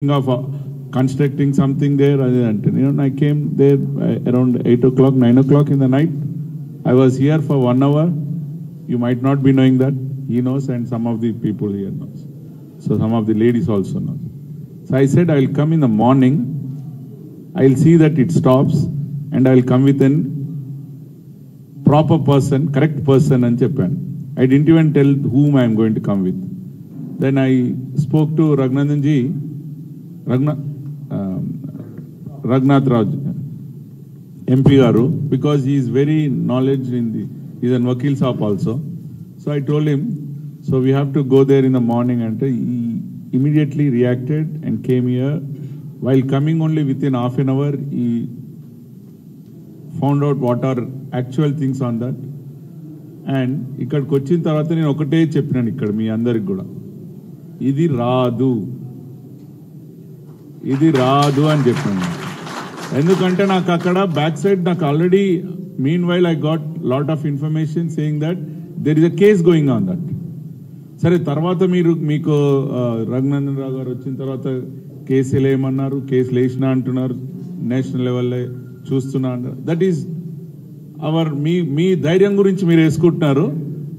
of constructing something there. I came there around 8 o'clock, 9 o'clock in the night. I was here for 1 hour. You might not be knowing that. He knows, and some of the people here knows. So some of the ladies also know. So I said, I will come in the morning. I will see that it stops, and I will come with a proper person, correct person and Japan. I didn't even tell whom I am going to come with. Then I spoke to Raghunandan ji, Raghunath Raj, MP Garu, because he is very knowledgeable in the, he is a Vakil Saab also. So I told him, so we have to go there in the morning, and he immediately reacted and came here. While coming only within half an hour, he found out what are actual things on that. And ఇక్కడికి వచ్చిన తర్వాత నేను ఒకటే చెప్పినాను ఇక్కడ మీ అందరికి కూడా, ఇది రాదు అని చెప్పాను. ఎందుకంటే నాకు అక్కడ బ్యాక్ సైడ్ నాకు already mean while I got lot of information saying that there is a case going on that. సరే, తర్వాత మీకు రఘునందన్ రావు గారు వచ్చిన తర్వాత కేసులు ఏమన్నారు, కేసులు వేసినా అంటున్నారు, నేషనల్ లెవెల్లో చూస్తున్నా అంటారు. దట్ ఈస్ అవర్ మీ ధైర్యం గురించి మీరు వేసుకుంటున్నారు.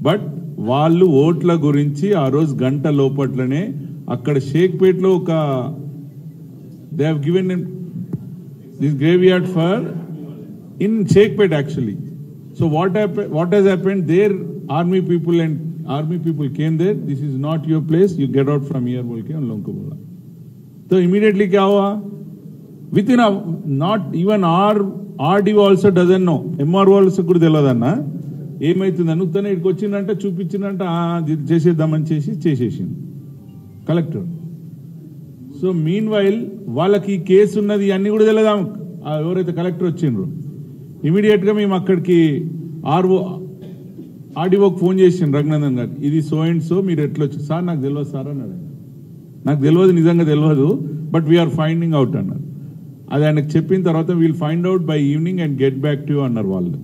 బట్ వాళ్ళు ఓట్ల గురించి ఆ రోజు గంట లోపట్లనే అక్కడ షేక్పేట్లో ఒక they have given this graveyard for in Shaikpet actually. So what has happened there, army people came there. This is not your place. You get out from here. बोल के उन लोगों को बोला. तो immediately क्या हुआ? Within not even RDO also doesn't know. MRO also కూడా తెలియదన్నా ఏమైతుందని ఉత్తనే ఇక్కడికి వచ్చిందంట, చూపించిందంట, చేసేద్దామని చేసేసింది కలెక్టర్. సో మీన్ వైల్ వాళ్ళకి కేసు ఉన్నది అన్ని కూడా తెలియదా ఎవరైతే కలెక్టర్ వచ్చిండ్రు. ఇమీడియట్ గా మేము అక్కడికి ఆర్డీఓకి ఫోన్ చేసిండు రఘునందన్ గారు, ఇది సో అండ్ సో, మీరు ఎట్లా వచ్చి సార్ నాకు తెలియదు సార్ అన్నాడు. నాకు తెలియదు, నిజంగా తెలియదు, బట్ వీఆర్ ఫైండింగ్ అవుట్ అన్నారు. అది ఆయనకు చెప్పిన తర్వాత wheel find out by evening and get back to you అన్నారు వాళ్ళు.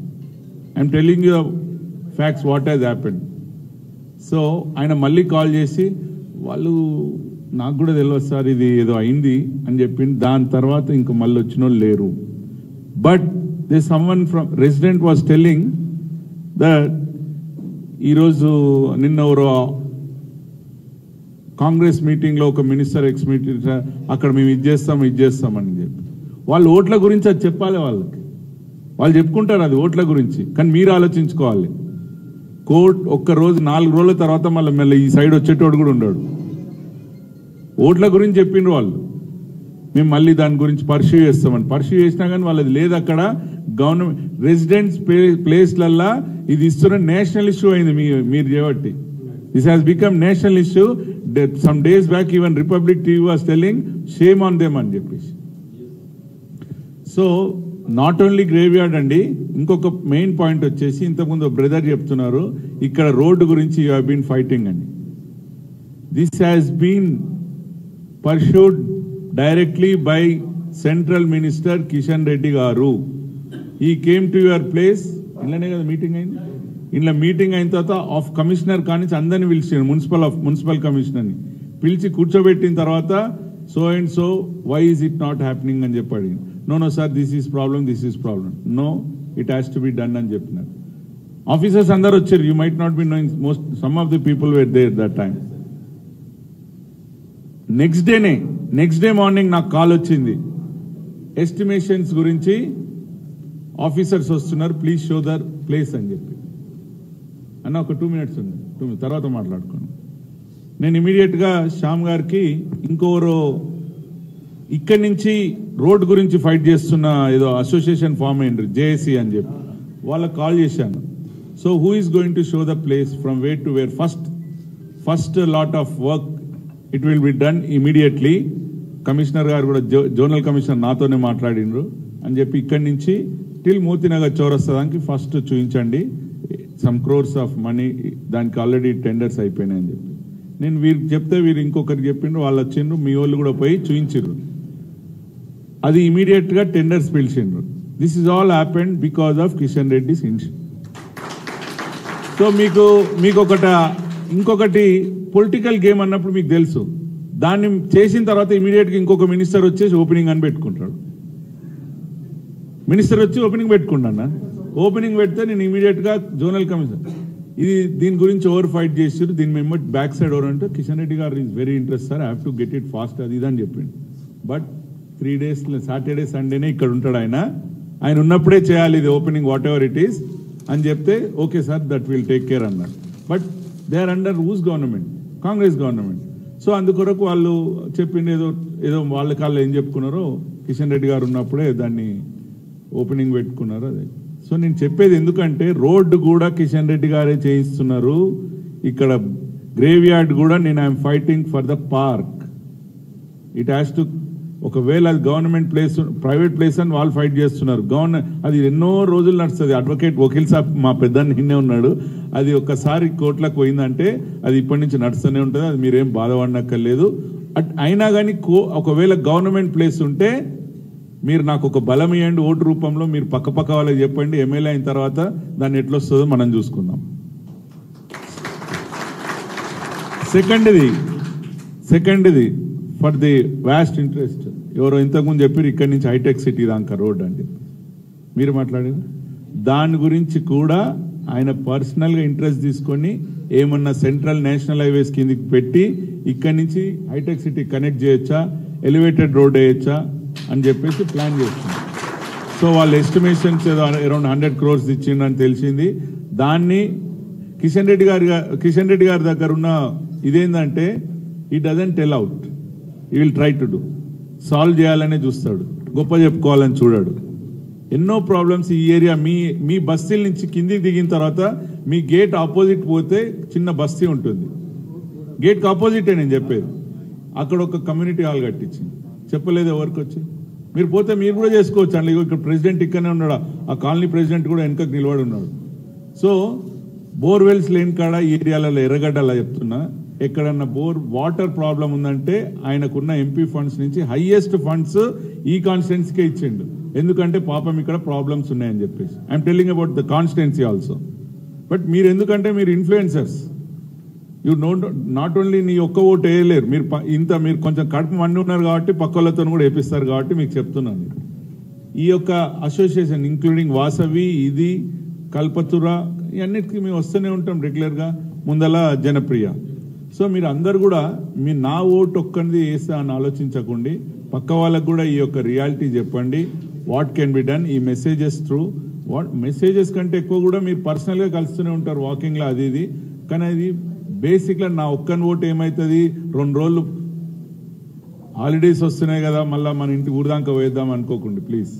I'm telling you the facts what has happened. So ఆయన మళ్ళీ కాల్ చేసి వాళ్ళు నాకు కూడా తెలియదు సార్ ఇది ఏదో అయింది అని చెప్పింది. దాని తర్వాత ఇంక మళ్ళీ వచ్చిన వాళ్ళు లేరు. But they someone from resident was telling that ఈరోజు నిన్న ఎవరో కాంగ్రెస్ మీటింగ్లో ఒక మినిస్టర్ ఎక్స్ మినిస్టర్ అక్కడ మేము ఇది చేస్తామని చెప్పి వాళ్ళు ఓట్ల గురించి అది చెప్పాలి వాళ్ళకి. వాళ్ళు చెప్పుకుంటారు అది ఓట్ల గురించి, కానీ మీరు ఆలోచించుకోవాలి. కోర్టు ఒక్కరోజు 4 రోజుల తర్వాత మళ్ళీ ఈ సైడ్ వచ్చేటోడు కూడా ఉన్నాడు. ఓట్ల గురించి చెప్పిండ్రు వాళ్ళు, మేము మళ్ళీ దాని గురించి పర్స్యూ చేస్తామని. పర్స్యూ చేసినా కానీ వాళ్ళది లేదు. అక్కడ గవర్నమెంట్ రెసిడెంట్స్ ప్లేస్లల్లా ఇది ఇస్తున్న నేషనల్ ఇష్యూ అయింది మీరు చేయబట్టి. This has become national issue. Some days back even republic TV was telling shame on them అని చెప్పేసి. సో నాట్ ఓన్లీ గ్రేవ్యార్డ్ అండి, ఇంకొక మెయిన్ పాయింట్ వచ్చేసి ఇంతకుముందు బ్రదర్ చెప్తున్నారు ఇక్కడ రోడ్డు గురించి యూ హ్యావ్ బీన్ ఫైటింగ్ అండి. This has been pursued directly by central minister Kishan Reddy గారు. ఈ కేమ్ టు యువర్ ప్లేస్, ఇలానే కదా మీటింగ్ అయింది. ఇలా మీటింగ్ అయిన తర్వాత ఆఫ్ కమిషనర్ కానీ అందరిని పిలిచారు, మున్సిపల్ కమిషనర్ని పిలిచి కూర్చోబెట్టిన తర్వాత so and so why is it not happening అని చెప్పి అడిగింది. No sir this is problem, no it has to be done అని చెప్పినారు. ఆఫీసర్స్ అందరు వచ్చారు. You might not be knowing some of the people were there that time. Next day morning నాకు call వచ్చింది, estimations గురించి ఆఫీసర్స్ వస్తున్నారు, please show their place అని చెప్పి. అన్న ఒక 2 minutes ఉంది, 2 minutes తర్వాత మాట్లాడుకోండి. నేను ఇమీడియట్గా శ్యామ్ గారికి ఇంకోరు ఇక్కడి నుంచి రోడ్ గురించి ఫైట్ చేస్తున్న ఏదో అసోసియేషన్ ఫామ్ అయింది జేఏసీ అని చెప్పి వాళ్ళకి కాల్ చేశాను. So who is going to show the place from where to where, first lot of work it will be done immediately. Commissioner గారు కూడా జోనల్ కమిషనర్ నాతోనే మాట్లాడిండ్రు అని చెప్పి ఇక్కడి నుంచి టిల్ మోతీనగర్ చౌరస్తాదానికి ఫస్ట్ చూపించండి, సమ్ క్రోర్స్ ఆఫ్ మనీ, దానికి ఆల్రెడీ టెండర్స్ అయిపోయినాయని చెప్పి నేను వీరికి చెప్తే వీరు ఇంకొకరికి చెప్పిండ్రు, వాళ్ళు వచ్చిండ్రు, మీ వాళ్ళు కూడా పోయి చూపించారు. అది ఇమీడియట్ గా టెండర్స్ పిలిచిండ్రు. This is all happened because of Kishan Reddy's initiative. So మీకు ఇంకొకటి పొలిటికల్ గేమ్ అన్నప్పుడు మీకు తెలుసు దాన్ని చేసిన తర్వాత ఇమీడియట్గా ఇంకొక మినిస్టర్ వచ్చేసి ఓపెనింగ్ అని పెట్టుకుంటాడు. మినిస్టర్ వచ్చి ఓపెనింగ్ పెట్టుకుంటాను. ఓపెనింగ్ పెడితే నేను ఇమీడియట్గా జోనల్ కమిషనర్ దీని గురించి ఓవర్ ఫైట్ చేసారు. దీని మేము బ్యాక్ సైడ్ ఓవర్ అంటే కిషన్ రెడ్డి గారు is very interest sir, I have to get it fast అది ఇదని చెప్పిండు. బట్ 3 days సాటర్డే సండేనే ఇక్కడ ఉంటాడు ఆయన ఉన్నప్పుడే చేయాలి ఇది opening whatever it is అని చెప్తే okay sir that will take care అన్నారు. But they are under whose government? Congress government. So అందుకొరకు వాళ్ళు చెప్పింది ఏదో వాళ్ళ కాళ్ళు ఏం చెప్పుకున్నారో కిషన్ రెడ్డి గారు ఉన్నప్పుడే దాన్ని ఓపెనింగ్ పెట్టుకున్నారు. అదే సో నేను చెప్పేది ఎందుకంటే రోడ్డు కూడా కిషన్ రెడ్డి గారే చేయిస్తున్నారు. ఇక్కడ గ్రేవ్ యార్డ్ కూడా నేను I'm fighting for the park. It has to ఒకవేళ అది గవర్నమెంట్ ప్లేస్ ప్రైవేట్ ప్లేస్ అని వాళ్ళు ఫైట్ చేస్తున్నారు. అది ఎన్నో రోజులు నడుస్తుంది. వకీల్ సాబ్ మా పెద్ద నిన్నే ఉన్నాడు. అది ఒక్కసారి కోర్టులకు పోయిందంటే అది ఇప్పటి నుంచి నడుస్తూనే ఉంటుంది. అది మీరేం బాధపడనక్కర్లేదు. అయినా కానీ ఒకవేళ గవర్నమెంట్ ప్లేస్ ఉంటే మీరు నాకు ఒక బలం ఇవ్వండి ఓటు రూపంలో. మీరు పక్క వాళ్ళకి చెప్పండి. ఎమ్మెల్యే అయిన తర్వాత దాన్ని ఎట్లా వస్తుందో మనం చూసుకుందాం. సెకండ్ది ఫర్ ది వాస్ట్ ఇంట్రెస్ట్ ఎవరో ఇంతకుముందు చెప్పారు ఇక్కడి నుంచి హైటెక్ సిటీ దాకా రోడ్ అని చెప్పి మీరు మాట్లాడారు. దాని గురించి కూడా ఆయన పర్సనల్గా ఇంట్రెస్ట్ తీసుకొని ఏమన్నా సెంట్రల్ నేషనల్ హైవేస్ కిందికి పెట్టి ఇక్కడి నుంచి హైటెక్ సిటీ కనెక్ట్ చేయొచ్చా, ఎలివేటెడ్ రోడ్ వేయొచ్చా అని చెప్పేసి ప్లాన్ చేస్తున్నారు. సో వాళ్ళ ఎస్టిమేషన్స్ ఏదో అరౌండ్ 100 crores ఇచ్చిందని తెలిసింది. దాన్ని కిషన్ రెడ్డి గారి దగ్గర ఉన్న ఇదేంటంటే ఈ డజంట్ టెల్ అవుట్, ఈ will try to do, solve చేయాలనే చూస్తాడు, గొప్ప చెప్పుకోవాలని చూడాడు. ఎన్నో ప్రాబ్లమ్స్ ఈ ఏరియా మీ బస్తీల నుంచి కిందికి దిగిన తర్వాత మీ గేట్ ఆపోజిట్ పోతే చిన్న బస్తీ ఉంటుంది. గేట్కి ఆపోజిటే నేను చెప్పేది. అక్కడ ఒక కమ్యూనిటీ హాల్ కట్టించింది. చెప్పలేదు ఎవరికి వచ్చి. మీరు పోతే మీరు కూడా చేసుకోవచ్చు. అండి ఇక్కడ ప్రెసిడెంట్ ఇక్కడనే ఉన్నాడు. ఆ కాలనీ ప్రెసిడెంట్ కూడా వెనకకు నిలబడి ఉన్నాడు. సో బోర్వెల్స్ లేని కాడ ఈ ఏరియాలలో ఎర్రగడ్డ అలా చెప్తున్నా, ఎక్కడన్నా వాటర్ ప్రాబ్లం ఉందంటే ఆయనకున్న ఎంపీ ఫండ్స్ నుంచి హైయెస్ట్ ఫండ్స్ ఈ కాన్స్టిట్యున్సీకే ఇచ్చిండు. ఎందుకంటే పాపం ఇక్కడ ప్రాబ్లమ్స్ ఉన్నాయని చెప్పేసి. I'm telling about the constituency also. But మీరు ఎందుకంటే మీరు ఇన్ఫ్లుయెన్సర్స్, యూ నాట్ ఓన్లీ నీ ఒక్క ఓటు వేయలేరు. మీరు కొంచెం కడుపు మండి ఉన్నారు కాబట్టి పక్క వాళ్ళతో కూడా వేపిస్తారు కాబట్టి మీకు చెప్తున్నాను. ఈ యొక్క అసోసియేషన్ ఇంక్లూడింగ్ వాసవి, ఇది కల్పతుర, ఇవన్నిటికీ మేము వస్తూనే ఉంటాం రెగ్యులర్గా. ముందల జనప్రియ. సో మీరు అందరు కూడా నా ఓటు ఒక్కరిది వేస్తా అని ఆలోచించకండి. పక్క వాళ్ళకు కూడా ఈ యొక్క రియాలిటీ చెప్పండి. What can be done. ఈ మెసేజెస్ త్రూ మెసేజెస్ కంటే ఎక్కువ కూడా మీరు పర్సనల్గా కలుస్తూనే ఉంటారు వాకింగ్లో అది ఇది. కానీ అది బేసిక్గా నా ఒక్కని ఓటు ఏమవుతుంది, 2 రోజులు హాలిడేస్ వస్తున్నాయి కదా మళ్ళీ మన ఇంటి ఊరిదాకా వేద్దాం అనుకోకండి ప్లీజ్.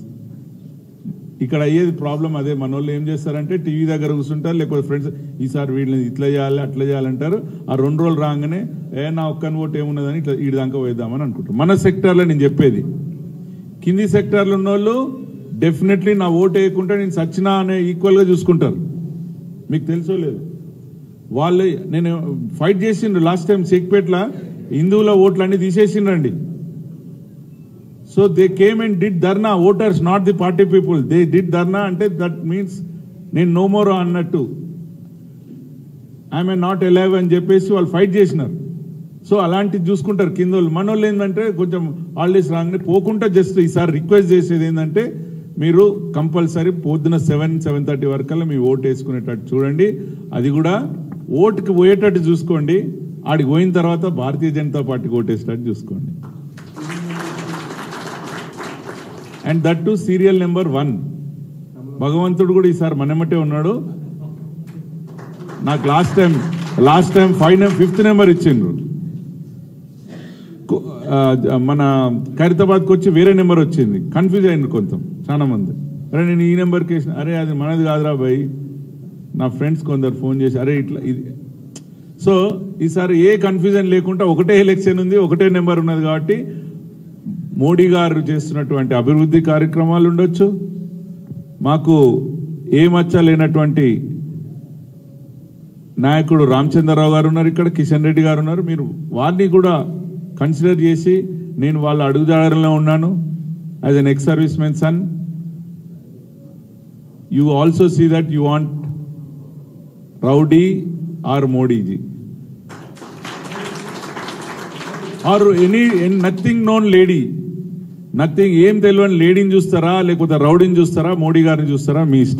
ఇక్కడ అయ్యేది ప్రాబ్లం అదే. మన వాళ్ళు ఏం చేస్తారంటే టీవీ దగ్గర కూర్చుంటారు, లేకపోతే ఫ్రెండ్స్ ఈసారి వీళ్ళని ఇట్లా చేయాలి అట్లా చేయాలంటారు. ఆ 2 రోజులు రాగానే నా ఒక్కని ఓటు ఏమున్నదని ఇట్లా ఈ దాకా వేద్దామని అనుకుంటారు. మన సెక్టార్లో నేను చెప్పేది, కింది సెక్టార్లో ఉన్న వాళ్ళు డెఫినెట్లీ నా ఓటు వేయకుండా నేను సచ్చినా అనే ఈక్వల్గా చూసుకుంటారు. మీకు తెలుసో లేదు, వాళ్ళు నేను ఫైట్ చేసిండ్రు లాస్ట్ టైం షేక్పేట్ల హిందువుల ఓట్లన్నీ తీసేసిండ్రండి. So they came and did dharna, voters not the party people, they did dharna. అంటే దట్ మీన్స్ నేను నో మోర్ అన్నట్టు, ఐఎమ్ నాట్ అలైవ్ అని చెప్పేసి వాళ్ళు ఫైట్ చేసినారు. సో అలాంటిది చూసుకుంటారు కింద వాళ్ళు. మన వాళ్ళు ఏంటంటే కొంచెం హాలిడేస్ రాగానే పోకుండా జస్ట్ ఈసారి రిక్వెస్ట్ చేసేది ఏంటంటే మీరు కంపల్సరీ పొద్దున 7-7:30 వరకల్లా మీ ఓటు వేసుకునేటట్టు చూడండి. అది కూడా ఓటుకి పోయేటట్టు చూసుకోండి. ఆడికి పోయిన తర్వాత భారతీయ జనతా పార్టీకి ఓటేసేటట్టు చూసుకోండి. And that to serial number 1. భగవంతుడు కూడా ఈసారి మనమటే ఉన్నాడు. నాకు లాస్ట్ టైం 5th నెంబర్ ఇచ్చిండ్రు. మన ఖైరతాబాద్కి వచ్చి వేరే నెంబర్ వచ్చింది. కన్ఫ్యూజ్ అయింది కొంత చాలా మంది. అరే నేను ఈ నెంబర్కి వేసిన, అరే అది మనది కాదురా భయ్. నా ఫ్రెండ్స్ కొందరు ఫోన్ చేసి అరే ఇట్లా ఇది. సో ఈసారి ఏ కన్ఫ్యూజన్ లేకుండా ఒకటే ఎలక్షన్ ఉంది, ఒకటే నెంబర్ ఉన్నది కాబట్టి మోడీ గారు చేస్తున్నటువంటి అభివృద్ధి కార్యక్రమాలు ఉండొచ్చు, మాకు ఏ మచ్చ లేనటువంటి నాయకుడు రామచంద్రరావు గారు ఉన్నారు, ఇక్కడ కిషన్ రెడ్డి గారు ఉన్నారు. మీరు వారిని కూడా కన్సిడర్ చేసి, నేను వాళ్ళ అడుగుదాడలో ఉన్నాను as an ex service men son. You also see that you want rowdy or Modi ji. Or nothing known lady, nothing ఏం తెలియని లేడీని చూస్తారా లేకపోతే రౌడీని చూస్తారా మోడీ గారిని చూస్తారా మీ ఇష్టం.